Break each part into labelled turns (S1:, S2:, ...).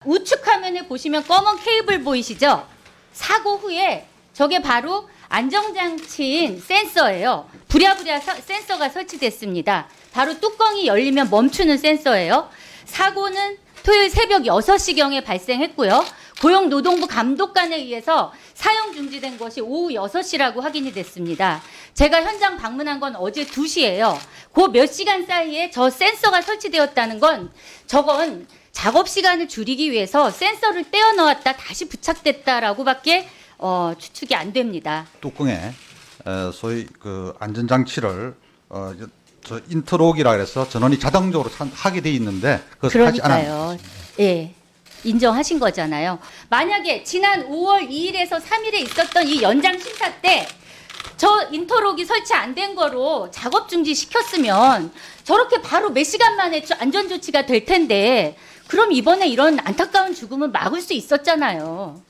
S1: 우측 화면에 보시면 검은 케이블 보이시죠? 사고 후에 저게 바로 안정장치인 센서예요. 부랴부랴 센서가 설치됐습니다. 바로 뚜껑이 열리면 멈추는 센서예요. 사고는 토요일 새벽 6시경에 발생했고요. 고용노동부 감독관에 의해서 사용 중지된 것이 오후 6시라고 확인이 됐습니다. 제가 현장 방문한 건 어제 2시예요. 그 몇 시간 사이에 저 센서가 설치되었다는 건 저건 작업 시간을 줄이기 위해서 센서를 떼어 넣었다 다시 부착됐다라고밖에 추측이 안 됩니다.
S2: 뚜껑에 소위 그 안전장치를 저 인터록이라 그래서 전원이 자동적으로 하게 돼 있는데 그것을 하지 않았습니다.
S1: 그러니까요. 예. 인정하신 거잖아요. 만약에 지난 5월 2일에서 3일에 있었던 이 연장 심사 때 저 인터록이 설치 안 된 거로 작업 중지 시켰으면 저렇게 바로 몇 시간 만에 안전 조치가 될 텐데 그럼 이번에 이런 안타까운 죽음은 막을 수 있었잖아요.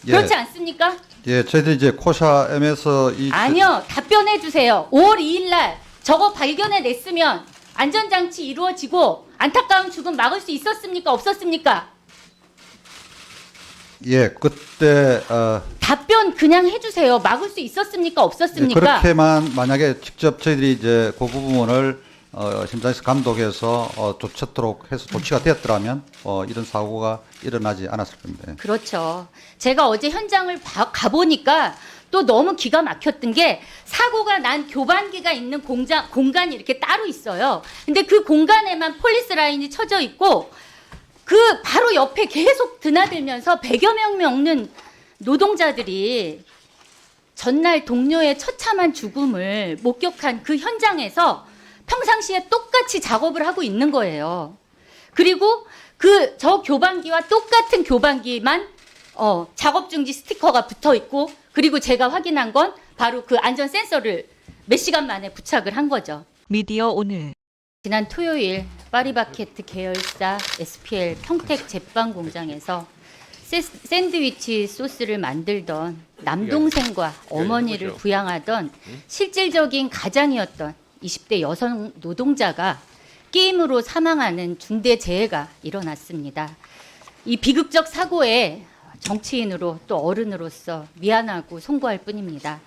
S1: 그렇지 않습니까?
S2: 예, 저희들이 이제 코샤M에서
S1: 아니요. 답변해 주세요. 5월 2일 날 저거 발견해 냈으면 안전장치 이루어지고 안타까운 죽음 막을 수 있었습니까? 없었습니까?
S2: 예, 그때
S1: 답변 그냥 해주세요. 막을 수 있었습니까?
S2: 예,
S1: 없었습니까?
S2: 그렇게만 만약에 직접 저희들이 이제 그 부분을 심장에서 감독해서 조치토록 해서 조치가 되었더라면 이런 사고가 일어나지 않았을 겁니다.
S1: 그렇죠. 제가 어제 현장을 가보니까 또 너무 기가 막혔던 게 사고가 난 교반기가 있는 공간이 이렇게 따로 있어요. 근데 그 공간에만 폴리스 라인이 쳐져 있고 그 바로 옆에 계속 드나들면서 100여 명 넘는 노동자들이 전날 동료의 처참한 죽음을 목격한 그 현장에서 평상시에 똑같이 작업을 하고 있는 거예요. 그리고 저 교반기와 똑같은 교반기만 작업 중지 스티커가 붙어 있고 그리고 제가 확인한 건 바로 그 안전 센서를 몇 시간 만에 부착을 한 거죠.
S3: 미디어 오늘
S1: 지난 토요일 파리바게트 계열사 SPL 평택 제빵 공장에서 샌드위치 소스를 만들던 남동생과 어머니를 부양하던 실질적인 가장이었던 20대 여성 노동자가 게임으로 사망하는 중대 재해가 일어났습니다. 이 비극적 사고에 정치인으로 또 어른으로서 미안하고 송구할 뿐입니다.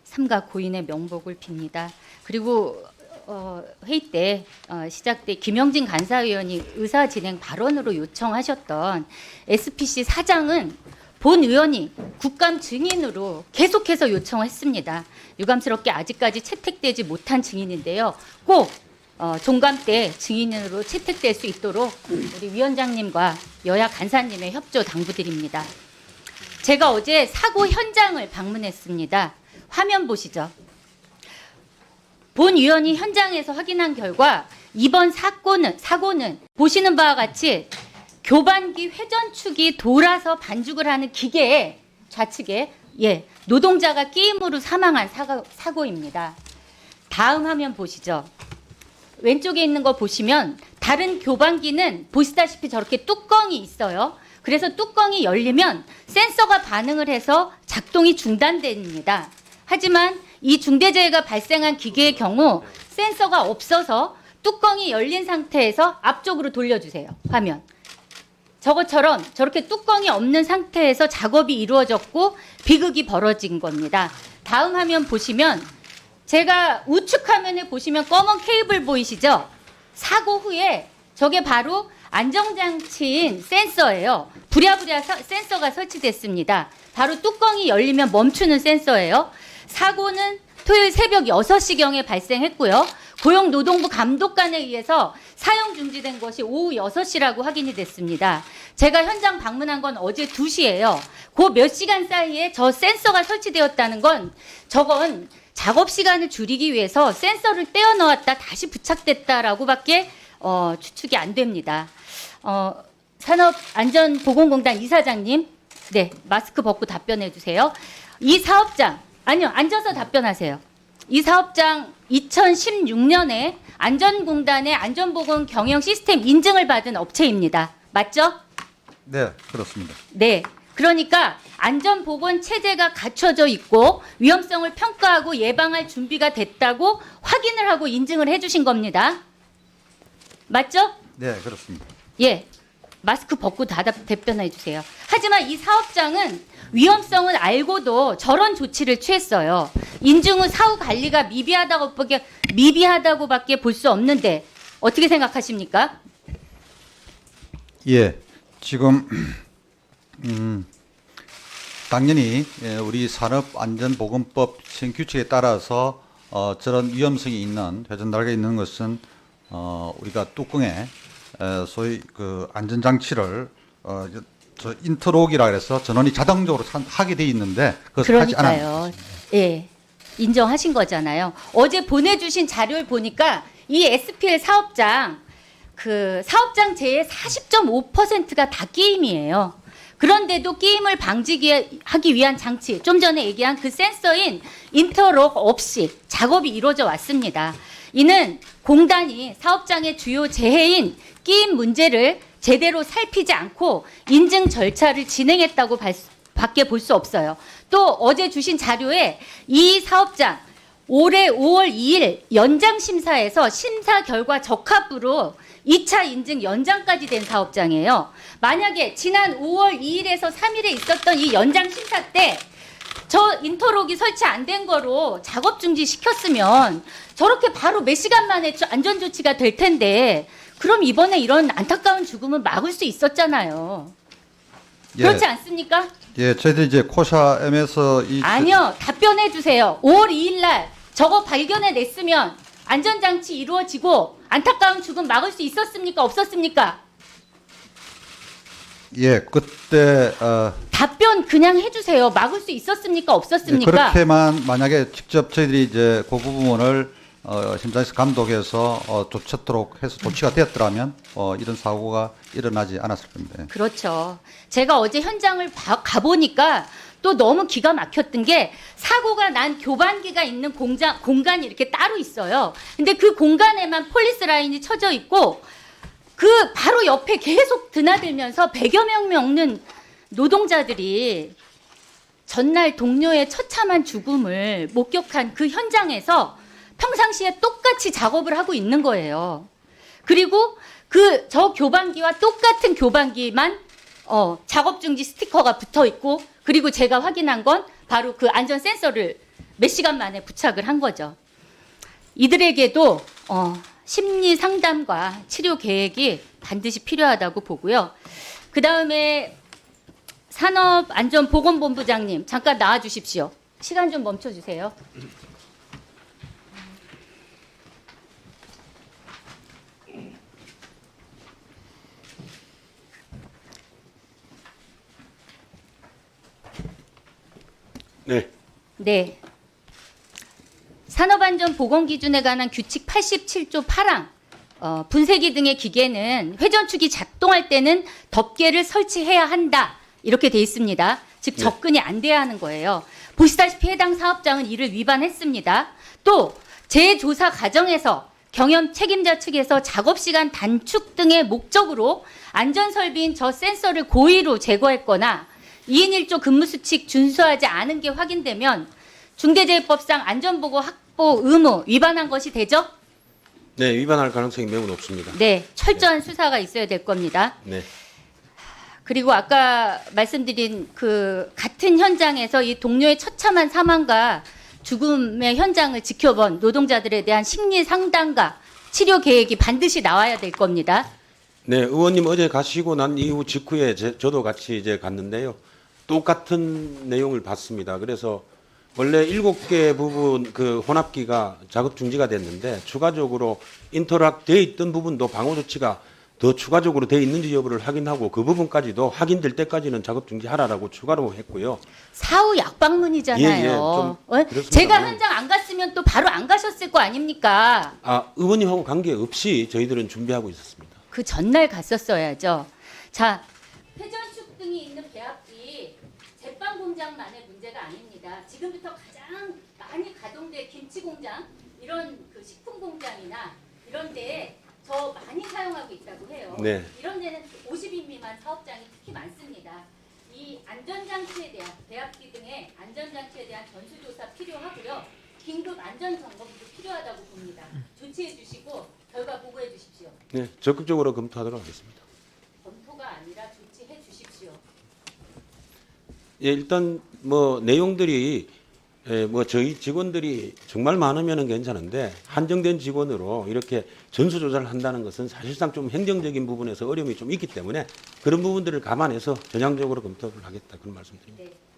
S1: 삼가 고인의 명복을 빕니다. 그리고 회의 때 시작 때 김영진 간사위원이 의사 진행 발언으로 요청하셨던 SPC 사장은 본 의원이 국감 증인으로 계속해서 요청했습니다. 유감스럽게 아직까지 채택되지 못한 증인인데요. 꼭 종감 때 증인으로 채택될 수 있도록 우리 위원장님과 여야 간사님의 협조 당부드립니다. 제가 어제 사고 현장을 방문했습니다. 화면 보시죠. 본 위원이 현장에서 확인한 결과 이번 사고는 보시는 바와 같이 교반기 회전축이 돌아서 반죽을 하는 기계의 좌측에 노동자가 끼임으로 사망한 사고입니다. 다음 화면 보시죠. 왼쪽에 있는 거 보시면 다른 교반기는 보시다시피 저렇게 뚜껑이 있어요. 그래서 뚜껑이 열리면 센서가 반응을 해서 작동이 중단됩니다. 하지만 이 중대재해가 발생한 기계의 경우 센서가 없어서 뚜껑이 열린 상태에서 앞쪽으로 돌려주세요. 화면. 저것처럼 저렇게 뚜껑이 없는 상태에서 작업이 이루어졌고 비극이 벌어진 겁니다. 다음 화면 보시면 제가 우측 화면에 보시면 검은 케이블 보이시죠? 사고 후에 저게 바로 안정장치인 센서예요. 부랴부랴 센서가 설치됐습니다. 바로 뚜껑이 열리면 멈추는 센서예요. 사고는 토요일 새벽 6시경에 발생했고요. 고용노동부 감독관에 의해서 사용 중지된 것이 오후 6시라고 확인이 됐습니다. 제가 현장 방문한 건 어제 2시예요. 그 몇 시간 사이에 저 센서가 설치되었다는 건 저건 작업 시간을 줄이기 위해서 센서를 떼어 넣었다 다시 부착됐다라고밖에 추측이 안 됩니다. 산업안전보건공단 이사장님, 네, 마스크 벗고 답변해 주세요. 이 사업장, 아니요, 앉아서 답변하세요. 이 사업장 2016년에 안전공단의 안전보건 경영 시스템 인증을 받은 업체입니다. 맞죠?
S2: 네, 그렇습니다.
S1: 네. 그러니까 안전보건 체제가 갖춰져 있고 위험성을 평가하고 예방할 준비가 됐다고 확인을 하고 인증을 해주신 겁니다. 맞죠?
S2: 네, 그렇습니다.
S1: 예. 마스크 벗고 답변해 주세요. 하지만 이 사업장은 위험성을 알고도 저런 조치를 취했어요. 인증 후 사후 관리가 미비하다고밖에 볼 수 없는데 어떻게 생각하십니까?
S2: 예, 지금 당연히 우리 산업안전보건법 시행규칙에 따라서 저런 위험성이 있는 회전달가 있는 것은 우리가 뚜껑에 소위 그 안전장치를 저 인터록이라 그래서 전원이 자동적으로 하게 돼 있는데 그것을 하지 않았습니다.
S1: 그러니까요. 예, 인정하신 거잖아요. 어제 보내주신 자료를 보니까 이 SPL 사업장 그 사업장 제의 40.5%가 다 게임이에요. 그런데도 게임을 방지하기 위한 장치, 좀 전에 얘기한 그 센서인 인터록 없이 작업이 이루어져 왔습니다. 이는 공단이 사업장의 주요 재해인 게임 문제를 제대로 살피지 않고 인증 절차를 진행했다고 밖에 볼 수 없어요. 또 어제 주신 자료에 이 사업장 올해 5월 2일 연장 심사에서 심사 결과 적합으로 2차 인증 연장까지 된 사업장이에요. 만약에 지난 5월 2일에서 3일에 있었던 이 연장 심사 때 저 인터록이 설치 안 된 거로 작업 중지 시켰으면 저렇게 바로 몇 시간 만에 안전 조치가 될 텐데 그럼 이번에 이런 안타까운 죽음은 막을 수 있었잖아요. 그렇지 않습니까?
S2: 예, 저희들이 이제 코샤M에서
S1: 아니요, 답변해 주세요. 5월 2일 날 저거 발견해 냈으면 안전장치 이루어지고 안타까운 죽음 막을 수 있었습니까? 없었습니까?
S2: 예, 그때
S1: 답변 그냥 해주세요. 막을 수 있었습니까? 없었습니까?
S2: 그렇게만 만약에 직접 저희들이 이제 그 부분을 심사에서 감독해서 조처토록 해서 조치가 되었더라면 이런 사고가 일어나지 않았을 겁니다.
S1: 그렇죠. 제가 어제 현장을 가보니까 또 너무 기가 막혔던 게 사고가 난 교반기가 있는 공간이 이렇게 따로 있어요. 근데 그 공간에만 폴리스 라인이 쳐져 있고 그 바로 옆에 계속 드나들면서 100여 명 넘는 노동자들이 전날 동료의 처참한 죽음을 목격한 그 현장에서 평상시에 똑같이 작업을 하고 있는 거예요. 그리고 저 교반기와 똑같은 교반기만 작업 중지 스티커가 붙어 있고 그리고 제가 확인한 건 바로 그 안전 센서를 몇 시간 만에 부착을 한 거죠. 이들에게도 심리 상담과 치료 계획이 반드시 필요하다고 보고요. 그 다음에 산업안전보건본부장님 잠깐 나와 주십시오. 시간 좀 멈춰 주세요.
S3: 네.
S1: 네. 산업안전보건기준에 관한 규칙 87조 8항 분쇄기 등의 기계는 회전축이 작동할 때는 덮개를 설치해야 한다. 이렇게 돼 있습니다. 즉 접근이 안 돼야 하는 거예요. 보시다시피 해당 사업장은 이를 위반했습니다. 또 재조사 과정에서 경영 책임자 측에서 작업시간 단축 등의 목적으로 안전설비인 저 센서를 고의로 제거했거나 2인 1조 근무수칙 준수하지 않은 게 확인되면 중대재해법상 안전보고 확보 의무 위반한 것이 되죠?
S3: 네, 위반할 가능성이 매우 높습니다.
S1: 네, 철저한 수사가 있어야 될 겁니다.
S3: 네.
S1: 그리고 아까 말씀드린 그 같은 현장에서 이 동료의 처참한 사망과 죽음의 현장을 지켜본 노동자들에 대한 심리 상담과 치료 계획이 반드시 나와야 될 겁니다.
S3: 네, 의원님 어제 가시고 난 이후 직후에 저도 같이 이제 갔는데요. 똑같은 내용을 봤습니다. 그래서 원래 7개 부분 그 혼합기가 작업 중지가 됐는데 추가적으로 인터락 돼 있던 부분도 방호 조치가 더 추가적으로 돼 있는지 여부를 확인하고 그 부분까지도 확인될 때까지는 작업 중지하라라고 추가로 했고요.
S1: 사후 약방문이잖아요.
S3: 예, 좀 그렇습니다.
S1: 제가 현장 안 갔으면 또 바로 안 가셨을 거 아닙니까?
S3: 의원님하고 관계없이 저희들은 준비하고 있었습니다.
S1: 그 전날 갔었어야죠. 자, 회전축 등이 있는 배합기 제빵 공장만의 문제가 아닙니다. 지금부터 가장 많이 가동된 김치 공장, 이런 그 식품 공장이나 이런 데에 저 많이 사용하고 있다고 해요.
S3: 네.
S1: 이런 데는 50인 미만 사업장이 특히 많습니다. 이 안전장치에 대한 배합기 등의 안전장치에 대한 전수조사 필요하고요. 긴급 안전점검도 필요하다고 봅니다. 조치해 주시고 결과 보고해 주십시오.
S3: 네, 적극적으로 검토하도록 하겠습니다.
S1: 검토가 주십시오.
S3: 예, 일단 뭐 내용들이 뭐 저희 직원들이 정말 많으면은 괜찮은데 한정된 직원으로 이렇게 전수 조사를 한다는 것은 사실상 좀 행정적인 부분에서 어려움이 좀 있기 때문에 그런 부분들을 감안해서 전향적으로 검토를 하겠다 그런 말씀드립니다.
S1: 네.